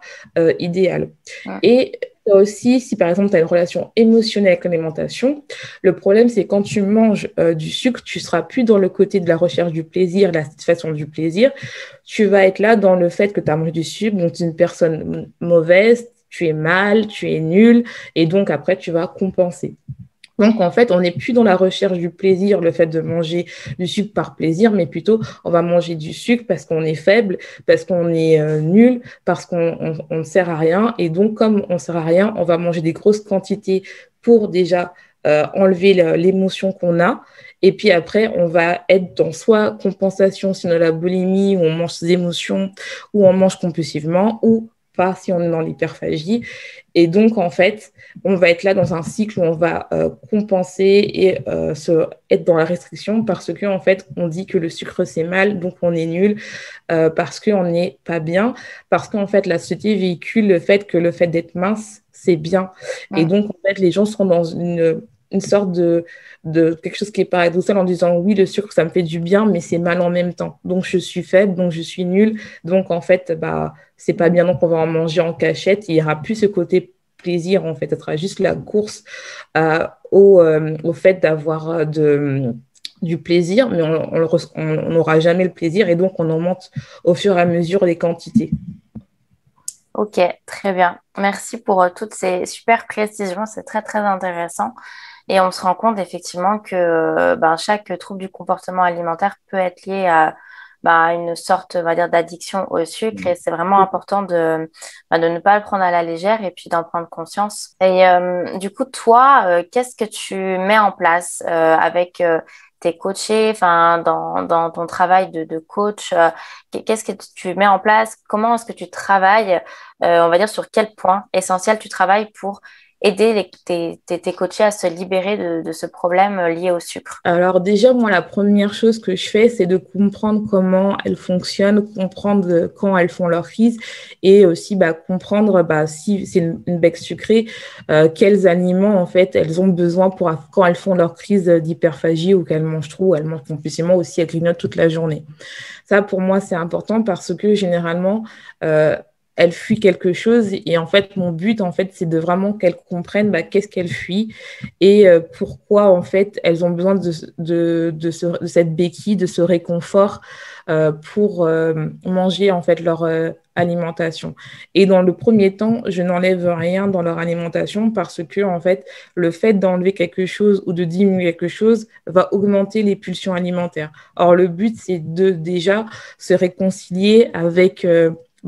[SPEAKER 1] idéal. Ouais. Et aussi, si par exemple, tu as une relation émotionnelle avec l'alimentation, le problème, c'est quand tu manges du sucre, tu ne seras plus dans le côté de la recherche du plaisir, la satisfaction du plaisir. Tu vas être là dans le fait que tu as mangé du sucre, donc tu es une personne mauvaise, tu es mal, tu es nul, et donc après, tu vas compenser. Donc, en fait, on n'est plus dans la recherche du plaisir, le fait de manger du sucre par plaisir, mais plutôt, on va manger du sucre parce qu'on est faible, parce qu'on est nul, parce qu'on ne sert à rien. Et donc, comme on ne sert à rien, on va manger des grosses quantités pour déjà enlever l'émotion qu'on a. Et puis après, on va être dans soit compensation, sinon la boulimie, où on mange ses émotions, ou on mange compulsivement, ou pas si on est dans l'hyperphagie. Et donc, en fait, on va être là dans un cycle où on va compenser et être dans la restriction parce que en fait, on dit que le sucre, c'est mal, donc on est nul, parce qu'on n'est pas bien, parce qu'en fait, la société véhicule le fait d'être mince, c'est bien. Et donc, en fait, les gens sont dans une sorte de quelque chose qui est paradoxal en disant oui, le sucre, ça me fait du bien, mais c'est mal en même temps. Donc, je suis faible, donc je suis nulle. Donc, en fait, c'est pas bien, donc on va en manger en cachette. Il n'y aura plus ce côté plaisir, en fait. Ce sera juste la course au fait d'avoir du plaisir, mais on n'aura jamais le plaisir et donc on augmente au fur et à mesure les quantités.
[SPEAKER 3] Ok, très bien. Merci pour toutes ces super précisions. C'est très, très intéressant. Et on se rend compte effectivement que chaque trouble du comportement alimentaire peut être lié à une sorte, on va dire, d'addiction au sucre. Et c'est vraiment important de ne pas le prendre à la légère et puis d'en prendre conscience. Et du coup, toi, qu'est-ce que tu mets en place avec tes coachés, dans ton travail de coach, qu'est-ce que tu mets en place? Comment est-ce que tu travailles? On va dire sur quel point essentiel tu travailles pour aider tes coachés à se libérer de ce problème lié au sucre?
[SPEAKER 1] Alors déjà, moi, la première chose que je fais, c'est de comprendre comment elles fonctionnent, comprendre quand elles font leur crise et aussi comprendre si c'est une bec sucrée, quels aliments, en fait, elles ont besoin pour quand elles font leur crise d'hyperphagie ou qu'elles mangent trop, ou elles mangent compulsivement aussi, elles grignotent toute la journée. Ça, pour moi, c'est important parce que généralement, elle fuit quelque chose et en fait mon but en fait c'est de vraiment qu'elles comprennent qu'est-ce qu'elles fuient et pourquoi en fait elles ont besoin de cette béquille, de ce réconfort pour manger en fait leur alimentation. Et dans le premier temps, je n'enlève rien dans leur alimentation parce que en fait le fait d'enlever quelque chose ou de diminuer quelque chose va augmenter les pulsions alimentaires. Or le but c'est de déjà se réconcilier avec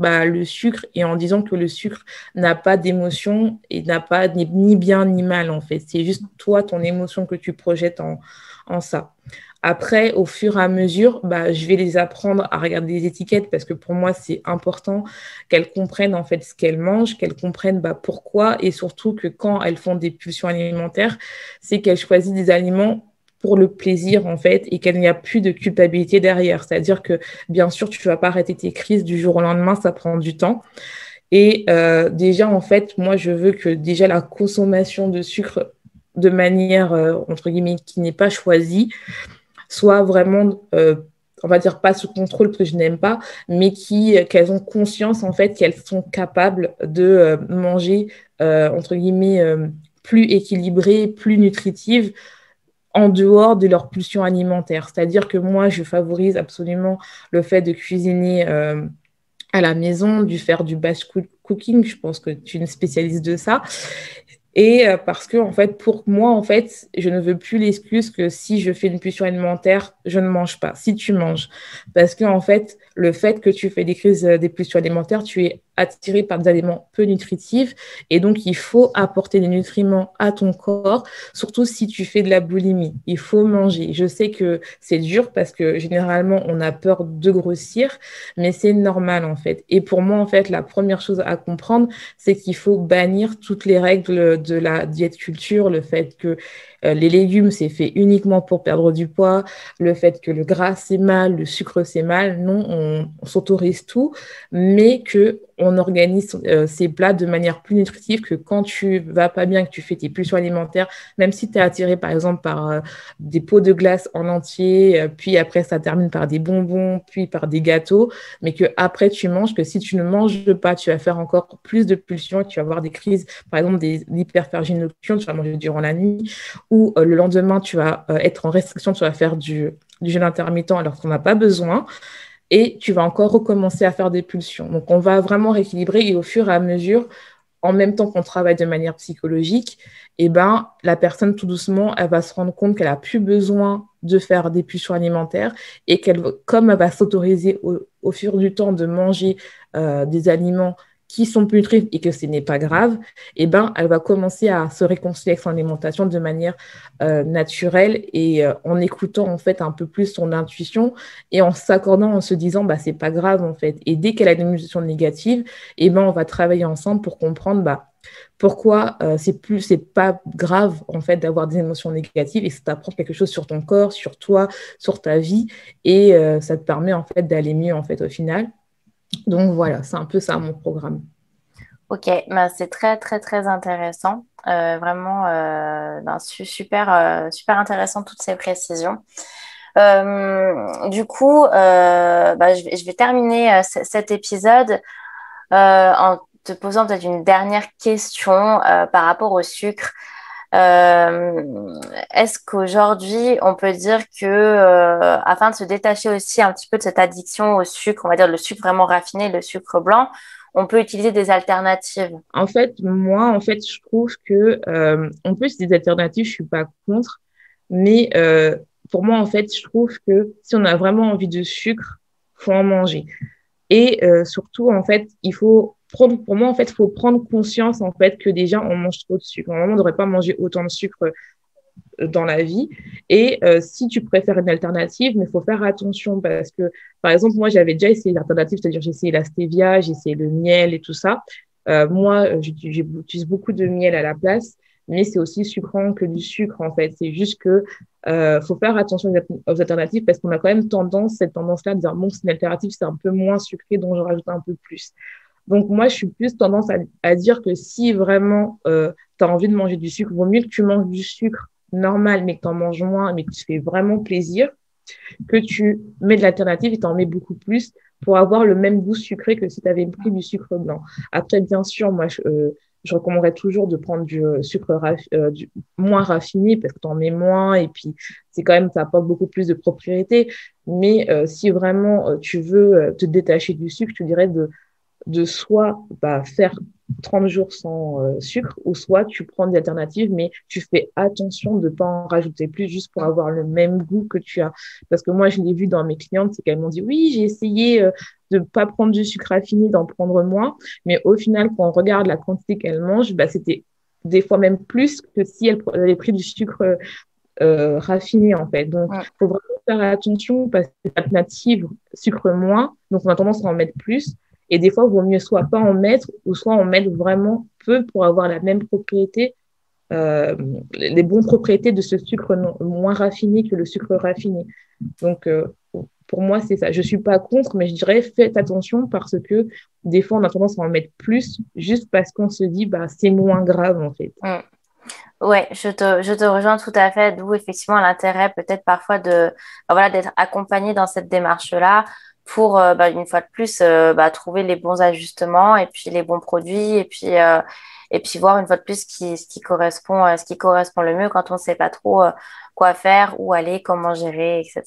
[SPEAKER 1] le sucre et en disant que le sucre n'a pas d'émotion et n'a pas ni bien ni mal en fait. C'est juste toi, ton émotion que tu projettes en ça. Après, au fur et à mesure, je vais les apprendre à regarder les étiquettes parce que pour moi, c'est important qu'elles comprennent en fait ce qu'elles mangent, qu'elles comprennent pourquoi et surtout que quand elles font des pulsions alimentaires, c'est qu'elles choisissent des aliments pour le plaisir, en fait, et qu'il n'y a plus de culpabilité derrière. C'est-à-dire que, bien sûr, tu ne vas pas arrêter tes crises du jour au lendemain, ça prend du temps. Et déjà, en fait, moi, je veux que déjà la consommation de sucre de manière, entre guillemets, qui n'est pas choisie, soit vraiment, on va dire pas sous contrôle parce que je n'aime pas, mais qu'elles ont conscience, en fait, qu'elles sont capables de manger, entre guillemets, plus équilibré, plus nutritive, en dehors de leur pulsion alimentaire. C'est-à-dire que moi, je favorise absolument le fait de cuisiner à la maison, de faire du batch cooking. Je pense que tu es une spécialiste de ça. Et parce que, en fait, pour moi, en fait, je ne veux plus l'excuse que si je fais une pulsion alimentaire, je ne mange pas. Si tu manges. Parce que, en fait, le fait que tu fais des crises des pulsions alimentaires, tu es attiré par des aliments peu nutritifs. Et donc, il faut apporter des nutriments à ton corps, surtout si tu fais de la boulimie. Il faut manger. Je sais que c'est dur parce que généralement, on a peur de grossir, mais c'est normal, en fait. Et pour moi, en fait, la première chose à comprendre, c'est qu'il faut bannir toutes les règles de la diète culture, le fait que les légumes, c'est fait uniquement pour perdre du poids, le fait que le gras, c'est mal, le sucre, c'est mal. Non, on s'autorise tout, mais qu'on organise ces plats de manière plus nutritive, que quand tu vas pas bien, que tu fais tes pulsions alimentaires, même si tu es attiré par exemple par des pots de glace en entier, puis après ça termine par des bonbons, puis par des gâteaux, mais que après tu manges, que si tu ne manges pas, tu vas faire encore plus de pulsions et tu vas avoir des crises, par exemple des hyperphagie nocturne, tu vas manger durant la nuit, ou le lendemain tu vas être en restriction, tu vas faire du jeûne intermittent alors qu'on n'a pas besoin. Et tu vas encore recommencer à faire des pulsions. Donc, on va vraiment rééquilibrer et au fur et à mesure, en même temps qu'on travaille de manière psychologique, eh ben, la personne, tout doucement, elle va se rendre compte qu'elle n'a plus besoin de faire des pulsions alimentaires et comme elle va s'autoriser au fur du temps de manger des aliments qui sont plus nutritifs et que ce n'est pas grave, eh ben, elle va commencer à se réconcilier avec son alimentation de manière naturelle et en écoutant en fait un peu plus son intuition et en s'accordant, en se disant bah c'est pas grave en fait. Et dès qu'elle a une émotion négative, eh ben, on va travailler ensemble pour comprendre pourquoi c'est pas grave en fait d'avoir des émotions négatives et ça t'apprend quelque chose sur ton corps, sur toi, sur ta vie et ça te permet en fait d'aller mieux en fait au final. Donc voilà, c'est un peu ça mon programme.
[SPEAKER 3] Ok, ben, c'est très, très, très intéressant. Vraiment, ben, super, super intéressant toutes ces précisions. Du coup, ben, je vais terminer cet épisode en te posant peut-être une dernière question par rapport au sucre. Est-ce qu'aujourd'hui, on peut dire que afin de se détacher aussi un petit peu de cette addiction au sucre, on va dire le sucre vraiment raffiné, le sucre blanc, on peut utiliser des alternatives?
[SPEAKER 1] En fait, moi, je trouve que on peut utiliser des alternatives, je suis pas contre, mais pour moi, en fait, je trouve que si on a vraiment envie de sucre, faut en manger. Et surtout, en fait, pour moi, en fait, il faut prendre conscience, en fait, que déjà, on mange trop de sucre. Normalement, on ne devrait pas manger autant de sucre dans la vie. Et si tu préfères une alternative, mais il faut faire attention parce que, par exemple, moi, j'avais déjà essayé l'alternative, c'est-à-dire j'ai essayé la stevia, j'ai essayé le miel et tout ça. Moi, j'utilise beaucoup de miel à la place, mais c'est aussi sucrant que du sucre, en fait. C'est juste que faut faire attention aux alternatives parce qu'on a quand même cette tendance-là de dire, bon, c'est une alternative, c'est un peu moins sucré, donc je rajoute un peu plus. Donc, moi, je suis plus tendance à dire que si vraiment tu as envie de manger du sucre, vaut mieux que tu manges du sucre normal, mais que tu en manges moins, mais que tu fais vraiment plaisir, que tu mets de l'alternative et tu en mets beaucoup plus pour avoir le même goût sucré que si tu avais pris du sucre blanc. Après, bien sûr, moi, je recommanderais toujours de prendre du sucre moins raffiné parce que tu en mets moins et puis c'est quand même, ça apporte beaucoup plus de propriétés. Mais si vraiment tu veux te détacher du sucre, je te dirais de soit faire 30 jours sans sucre, ou soit tu prends des alternatives, mais tu fais attention de ne pas en rajouter plus juste pour avoir le même goût que tu as. Parce que moi, je l'ai vu dans mes clientes, c'est qu'elles m'ont dit, oui, j'ai essayé de ne pas prendre du sucre raffiné, d'en prendre moins, mais au final, quand on regarde la quantité qu'elles mangent, c'était des fois même plus que si elles avaient pris du sucre raffiné, en fait. Donc, il faut vraiment faire attention parce que l'alternative sucre moins, donc on a tendance à en mettre plus. Et des fois, il vaut mieux soit pas en mettre ou soit en mettre vraiment peu pour avoir la même propriété, les bonnes propriétés de ce sucre moins raffiné que le sucre raffiné. Donc, pour moi, c'est ça. Je suis pas contre, mais je dirais faites attention parce que des fois, on a tendance à en mettre plus juste parce qu'on se dit c'est moins grave en fait.
[SPEAKER 3] Ouais, je te rejoins tout à fait, d'où effectivement l'intérêt peut-être parfois d'être accompagné dans cette démarche-là pour une fois de plus trouver les bons ajustements et puis les bons produits et puis voir une fois de plus ce qui correspond le mieux quand on ne sait pas trop quoi faire, où aller, comment gérer, etc.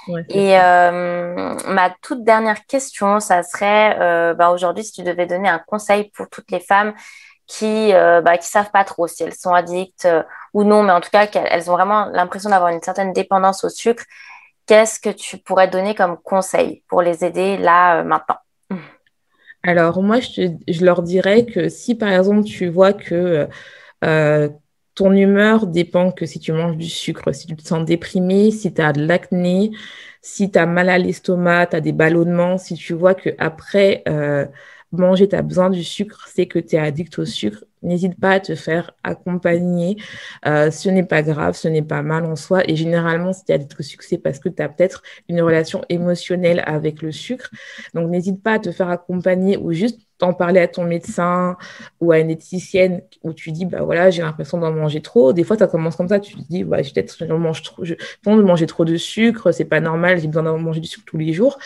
[SPEAKER 1] Ouais,
[SPEAKER 3] et ma toute dernière question, ça serait aujourd'hui, si tu devais donner un conseil pour toutes les femmes qui savent pas trop si elles sont addictes ou non, mais en tout cas qu'elles ont vraiment l'impression d'avoir une certaine dépendance au sucre, qu'est-ce que tu pourrais donner comme conseil pour les aider là maintenant?
[SPEAKER 1] Alors moi, je leur dirais que si par exemple tu vois que ton humeur dépend que si tu manges du sucre, si tu te sens déprimé, si tu as de l'acné, si tu as mal à l'estomac, tu as des ballonnements, si tu vois qu'après manger, tu as besoin du sucre, c'est que tu es addict au sucre, n'hésite pas à te faire accompagner. Ce n'est pas grave, ce n'est pas mal en soi. Et généralement, si tu es addict au sucre, c'est parce que tu as peut-être une relation émotionnelle avec le sucre. Donc, n'hésite pas à te faire accompagner ou juste t'en parler à ton médecin ou à une diététicienne où tu dis, voilà, j'ai l'impression d'en manger trop. Des fois, ça commence comme ça. Tu te dis, peut-être je mange trop, je pense de manger trop de sucre, c'est pas normal, j'ai besoin d'en manger du sucre tous les jours.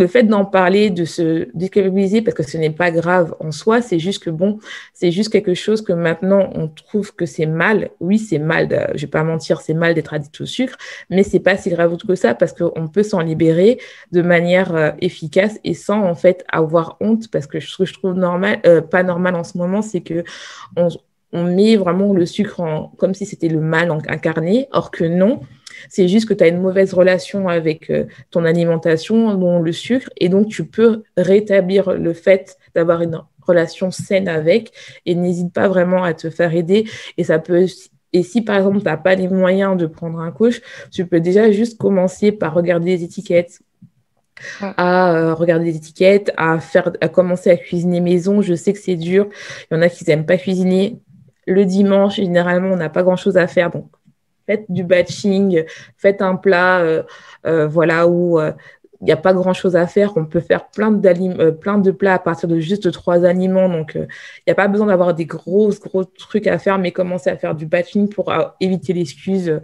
[SPEAKER 1] le fait d'en parler, de se déculpabiliser, parce que ce n'est pas grave en soi, c'est juste que bon, c'est juste quelque chose que maintenant on trouve que c'est mal. Oui, c'est mal, je vais pas mentir, c'est mal d'être addict au sucre, mais c'est pas si grave que ça parce qu'on peut s'en libérer de manière efficace et sans en fait avoir honte, parce que ce que je trouve normal, pas normal en ce moment, c'est que on met vraiment le sucre comme si c'était le mal incarné, or que non. C'est juste que tu as une mauvaise relation avec ton alimentation, dont le sucre, et donc tu peux rétablir le fait d'avoir une relation saine avec, et n'hésite pas vraiment à te faire aider. Et ça peut, et si par exemple tu n'as pas les moyens de prendre un coach, tu peux déjà juste commencer par regarder les étiquettes, à regarder les étiquettes, à commencer à cuisiner maison. Je sais que c'est dur, il y en a qui n'aiment pas cuisiner. Le dimanche, généralement, on n'a pas grand-chose à faire, donc faites du batching, faites un plat voilà, où il n'y a pas grand-chose à faire. On peut faire plein de plats à partir de juste 3 aliments. Donc, il n'y a pas besoin d'avoir des gros trucs à faire, mais commencer à faire du batching pour éviter l'excuse.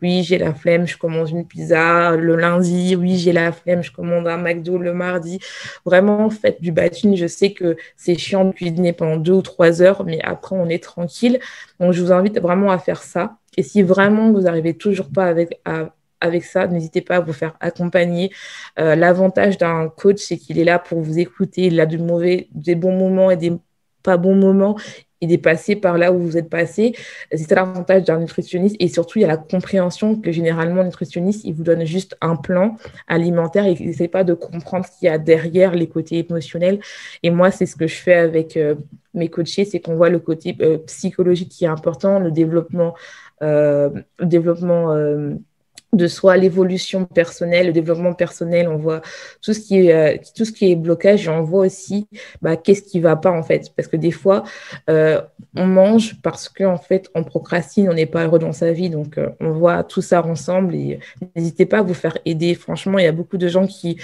[SPEAKER 1] Oui, j'ai la flemme, je commande une pizza le lundi. Oui, j'ai la flemme, je commande un McDo le mardi. Vraiment, faites du batching. Je sais que c'est chiant de cuisiner pendant 2 ou 3 heures, mais après, on est tranquille. Donc, je vous invite vraiment à faire ça. Et si vraiment vous n'arrivez toujours pas avec ça, n'hésitez pas à vous faire accompagner. L'avantage d'un coach, c'est qu'il est là pour vous écouter. Il a des bons moments et des pas bons moments. Il est passé par là où vous êtes passé. C'est ça l'avantage d'un nutritionniste. Et surtout, il y a la compréhension que généralement, le nutritionniste, il vous donne juste un plan alimentaire et il n'essaie pas de comprendre ce qu'il y a derrière les côtés émotionnels. Et moi, c'est ce que je fais avec mes coachés, c'est qu'on voit le côté psychologique qui est important, le développement de soi, l'évolution personnelle, le développement personnel, on voit tout ce qui est blocage et on voit aussi qu'est-ce qui va pas en fait, parce que des fois on mange parce qu'en fait on procrastine, on n'est pas heureux dans sa vie, donc on voit tout ça ensemble et n'hésitez pas à vous faire aider. Franchement, il y a beaucoup de gens qui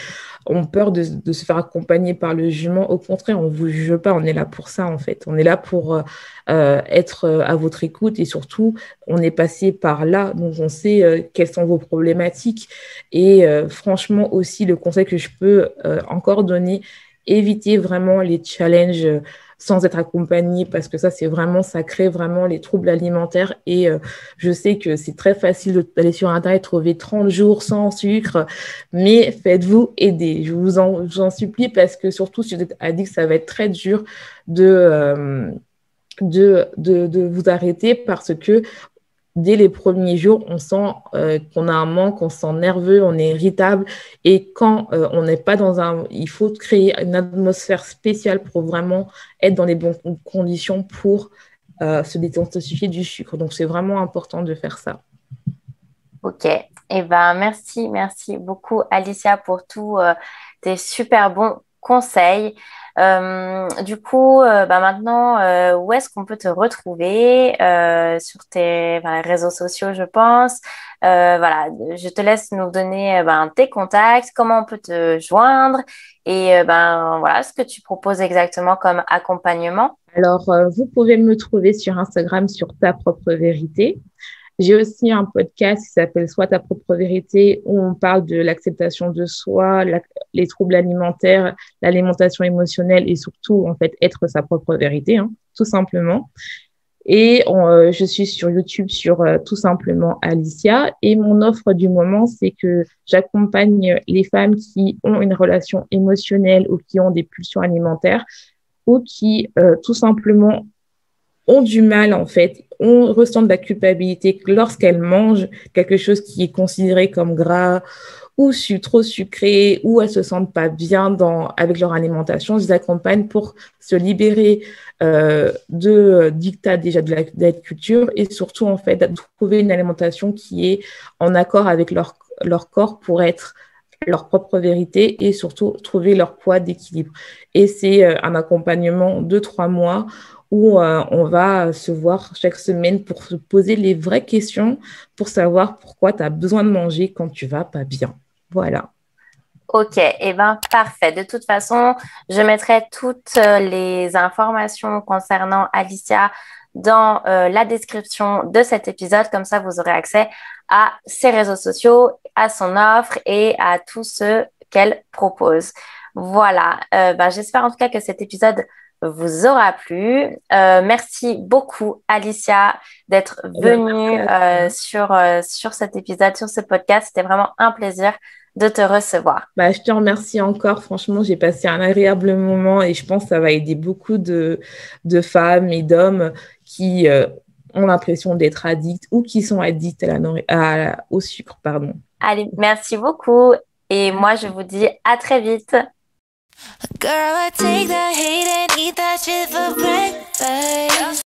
[SPEAKER 1] ont peur de se faire accompagner par le jugement. Au contraire, on vous juge pas, on est là pour ça en fait, on est là pour être à votre écoute et surtout on est passé par là, donc on sait quelles sont vos problématiques. Et franchement aussi, le conseil que je peux encore donner, évitez vraiment les challenges sans être accompagné, parce que ça crée vraiment les troubles alimentaires. Et je sais que c'est très facile d'aller sur Internet, trouver 30 jours sans sucre, mais faites-vous aider. Je vous en supplie, parce que surtout si vous êtes addict, ça va être très dur de vous arrêter, parce que dès les premiers jours, on sent qu'on a un manque, on se sent nerveux, on est irritable. Et quand on n'est pas il faut créer une atmosphère spéciale pour vraiment être dans les bonnes conditions pour se détoxifier du sucre. Donc, c'est vraiment important de faire ça.
[SPEAKER 3] Ok. Eh ben, merci beaucoup, Alicia, pour tous tes super bons conseils. Du coup, maintenant, où est-ce qu'on peut te retrouver sur tes réseaux sociaux, je pense. Voilà, je te laisse nous donner tes contacts, comment on peut te joindre et voilà ce que tu proposes exactement comme accompagnement.
[SPEAKER 1] Alors, vous pouvez me trouver sur Instagram sur Ta Propre Vérité. J'ai aussi un podcast qui s'appelle Sois ta propre vérité, où on parle de l'acceptation de soi, les troubles alimentaires, l'alimentation émotionnelle et surtout, en fait, être sa propre vérité, tout simplement. Et je suis sur YouTube sur tout simplement Alicia. Et mon offre du moment, c'est que j'accompagne les femmes qui ont une relation émotionnelle ou qui ont des pulsions alimentaires ou qui tout simplement ont du mal, en fait, ressentent de la culpabilité lorsqu'elles mangent quelque chose qui est considéré comme gras ou trop sucré, ou elles se sentent pas bien avec leur alimentation. Je les accompagne pour se libérer de dictats déjà de la culture et surtout, en fait, de trouver une alimentation qui est en accord avec leur corps pour être leur propre vérité et surtout trouver leur poids d'équilibre. Et c'est un accompagnement de 3 mois où on va se voir chaque semaine pour se poser les vraies questions pour savoir pourquoi tu as besoin de manger quand tu vas pas bien. Voilà.
[SPEAKER 3] Ok, eh ben parfait. De toute façon, je mettrai toutes les informations concernant Alicia dans la description de cet épisode. Comme ça, vous aurez accès à ses réseaux sociaux, à son offre et à tout ce qu'elle propose. Voilà, j'espère en tout cas que cet épisode vous aura plu. Merci beaucoup, Alicia, d'être venue sur cet épisode, sur ce podcast. C'était vraiment un plaisir de te recevoir.
[SPEAKER 1] Je te remercie encore. Franchement, j'ai passé un agréable moment et je pense que ça va aider beaucoup de femmes et d'hommes qui ont l'impression d'être addicts ou qui sont addicts au sucre, pardon.
[SPEAKER 3] Allez, merci beaucoup. Et moi, je vous dis à très vite.
[SPEAKER 2] Girl, I take the hate and eat that shit for breakfast.